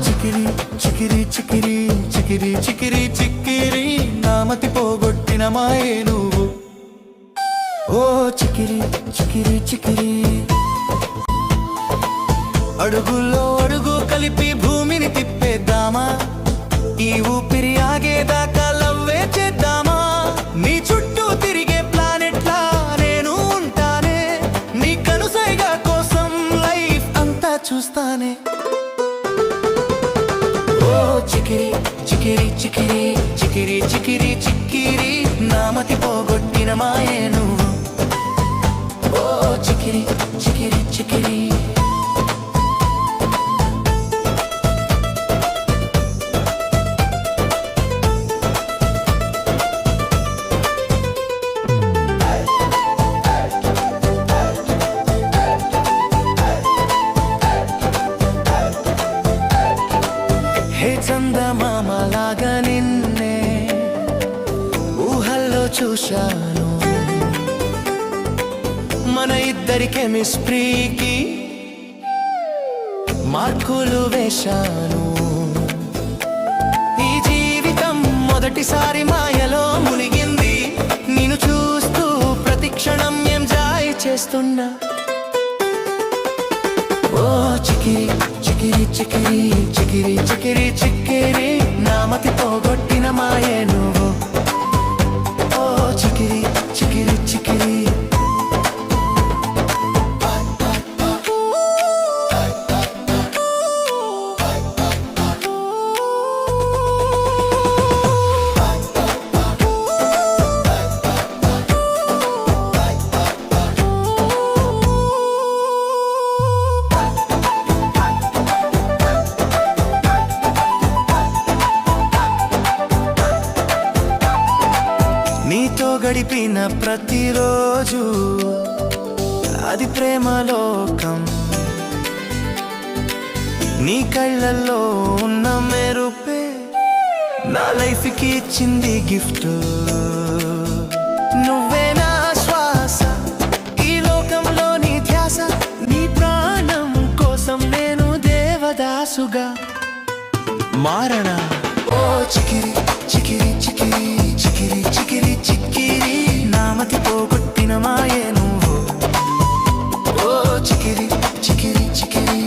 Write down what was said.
చికిరి చికిరి చికిరి చికిరి చికిరి చికిరి నామతి పోగొట్టిన మాయే నువ్వు. ఓ చికిరి చికిరి చికిరి అడుగుల్లో అడుగు కలిపి భూమిని తిప్పేద్దామా, ఈ ఊపిరి ఆగేదాకా లవ్వే చేద్దామా. నీ చుట్టూ తిరిగే ప్లానెట్లా నేను ఉంటానే, నీ కనుసైగా కోసం లైఫ్ అంతా చూస్తానే. ఓ చికిరి చికిరి చికిరి చికిరి చికిరి చికిరి నామతి పోగొట్టిన మాయే నువ్వు. ఓ చికిరి చికిరి చికిరి చందమామలాగా నిన్నే ఊహల్లో చూశాను, మన ఇద్దరి కెమిస్ట్రీకి మార్కులు వేశాను. ఈ జీవితం మొదటిసారి మాయలో మునిగింది, నిన్ను చూస్తూ ప్రతి క్షణం ఎంజాయ్ చేస్తున్నా. ఓ చికిరి చికిరి చికిరి చికిరి చికిరి చికిరి నామతి పోగొట్టిన మాయే నువ్వు. ఓ చికిరి చికిరి చికిరి నీతో గడిపిన ప్రతిరోజు అది ప్రేమలోకం, నీ కళ్ళల్లో ఉన్న మెరుపే నా లైఫ్కి ఇచ్చింది గిఫ్ట్. నువ్వే నా శ్వాస, ఈ లోకంలో నీ ధ్యాస, నీ ప్రాణం కోసం నేను దేవదాసుగా మారనా. ఓ చికిరి చికిరి చికిరి చికిరి చికిరి చికిరి నామతి పోగొట్టిన మాయే నువ్వు. ఓ చికిరి చికిరి చికిరి